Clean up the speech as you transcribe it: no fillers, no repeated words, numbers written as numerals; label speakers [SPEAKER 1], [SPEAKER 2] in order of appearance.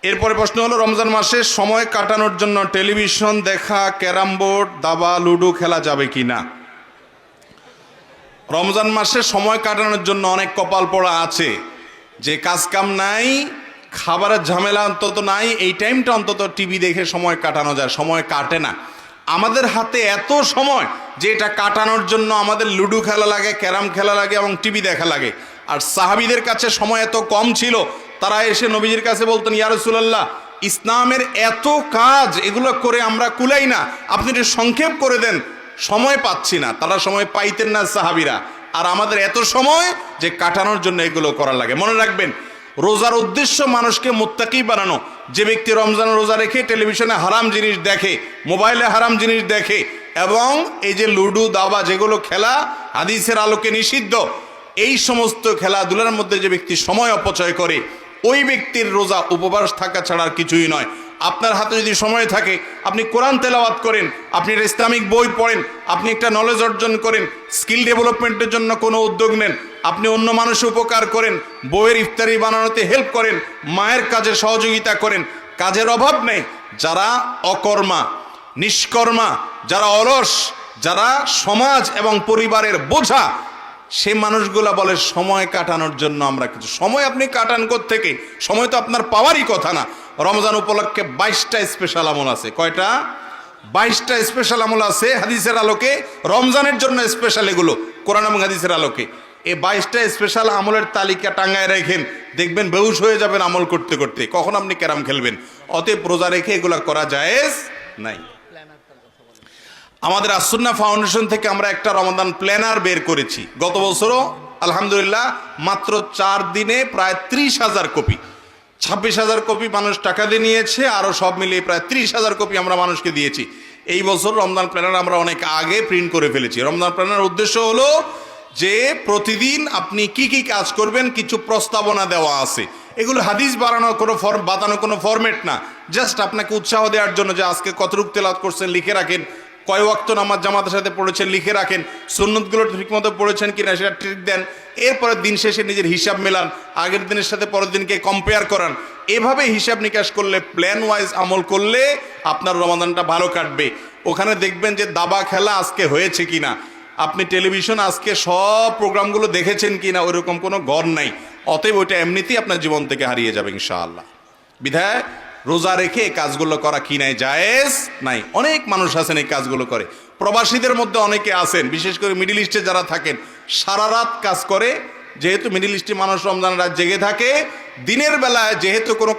[SPEAKER 1] এরপরে প্রশ্ন হলো, রমজান মাসে সময় কাটানোর জন্য টেলিভিশন দেখা, ক্যারাম বোর্ড, দাবা, লুডো খেলা যাবে কি না? রমজান মাসে সময় কাটানোর জন্য অনেক কপাল পড়া আছে, যে কাজ কাম নাই, খাবারের ঝামেলা অন্তত নাই, এই টাইমটা অন্তত টিভি দেখে সময় কাটানো যায়। সময় কাটে না। আমাদের হাতে এত সময় যে এটা কাটানোর জন্য আমাদের লুডো খেলা লাগে, ক্যারাম খেলা লাগে এবং টিভি দেখা লাগে। আর সাহাবীদের কাছে সময় এত কম ছিল, তারা এসে নবীজির কাছে বলতেন, ইয়া রাসূলুল্লাহ, ইসলামের এত কাজ, এগুলো করে আমরা কুলাই না, আপনি একটু সংক্ষেপ করে দেন, সময় পাচ্ছি না। তারা সময় পাইতেন না সাহাবীরা, আর আমাদের এত সময় যে কাটানোর জন্য এগুলো করা লাগে। মনে রাখবেন, রোজার উদ্দেশ্য মানুষকে মুত্তাকি বানানো। যে ব্যক্তি রমজান রোজা রেখে টেলিভিশনে হারাম জিনিস দেখে, মোবাইলে হারাম জিনিস দেখে, এবং এই যে লুডো, দাবা যেগুলো খেলা হাদিসের আলোকে নিষিদ্ধ, এই সমস্ত খেলাধুলার মধ্যে যে ব্যক্তি সময় অপচয় করে, ওই ব্যক্তির রোজা উপবাস থাকা ছাড়া আর কিছুই নয়। আপনার হাতে যদি সময় থাকে, আপনি কোরআন তেলাওয়াত করেন, আপনি একটা ইসলামিক বই পড়েন, আপনি একটা নলেজ অর্জন করেন, স্কিল ডেভেলপমেন্টের জন্য কোনো উদ্যোগ নেন, আপনি অন্য মানুষের উপকার করেন, বইয়ের ইফতারি বানানোতে হেল্প করেন, মায়ের কাজে সহযোগিতা করেন। কাজের অভাব নেই। যারা অকর্মা, নিষ্কর্মা, যারা অলস, যারা সমাজ এবং পরিবারের বোঝা, সে মানুষগুলা বলে সময় কাটানোর জন্য আমরা কিছু। সময় আপনি কাটান কোত্থেকে? সময় তো আপনার পাওয়ারই কথা না। রমজান উপলক্ষে 22টা স্পেশাল আমল আছে। কয়টা? 22টা স্পেশাল আমল আছে হাদিসের আলোকে। রমজানের জন্য স্পেশাল এগুলো, কোরআন এবং হাদিসের আলোকে। এই 22টা স্পেশাল আমলের তালিকা টাঙ্গায় রেখেন, দেখবেন বেহুশ হয়ে যাবেন আমল করতে করতে। কখন আপনি ক্যারাম খেলবেন? অতএব রোজা রেখে এগুলো করা জায়েজ নাই। আমাদের আসুন্নাহ ফাউন্ডেশন থেকে আমরা একটা রমাদান প্ল্যানার বের করেছি। গত বছরও আলহামদুলিল্লাহ মাত্র 4 দিনে প্রায় 30,000 কপি, 26,000 কপি মানুষ টাকা দিয়ে নিয়েছে, আরও সব মিলিয়ে প্রায় 30,000 কপি আমরা মানুষকে দিয়েছি। এই বছর রমজান প্ল্যানার আমরা অনেক আগে প্রিন্ট করে ফেলেছি। রমজান প্ল্যানার উদ্দেশ্য হলো যে প্রতিদিন আপনি কি কি কাজ করবেন, কিছু প্রস্তাবনা দেওয়া আছে। এগুলো হাদিস বানানোর কোনো বাতানো কোনো ফরম্যাট না, জাস্ট আপনাকে উৎসাহ দেওয়ার জন্য যে আজকে কতটুক তেলাওয়াত করছেন লিখে রাখেন, কয় ওয়াক্ত নামাজ জামাতের সাথে পড়েছেন লিখে রাখেন, সুন্নতগুলো ঠিকমতো পড়েছেন কিনা সেটা ঠিক দেন। এরপরে দিন শেষে নিজের হিসাব মেলান, আগের দিনের সাথে পরের দিনকে কম্পেয়ার করান। এভাবে হিসাব নিকাশ করলে, প্ল্যান ওয়াইজ আমল করলে আপনার রমাদানটা ভালো কাটবে। ওখানে দেখবেন যে দাবা খেলা আজকে হয়েছে কিনা, আপনি টেলিভিশন আজকে সব প্রোগ্রামগুলো দেখেছেন কিনা, ওইরকম কোনো গড় নাই। অতএব ওইটা এমনিতেই আপনার জীবন থেকে হারিয়ে যাবে ইনশাআল্লাহ। বিধায় রোজা রেখে এই কাজগুলো করা কি নাই? জায়েজ নাই। অনেক মানুষ আছেন এই কাজগুলো করে। প্রবাসীদের মধ্যে অনেকে আছেন, বিশেষ করে মিডল ইস্টে যারা থাকেন, সারা রাত কাজ করে। যেহেতু মিডল ইস্টে মানুষ রমজান রাত জেগে থাকে, দিনের বেলায় যেহেতু কোনো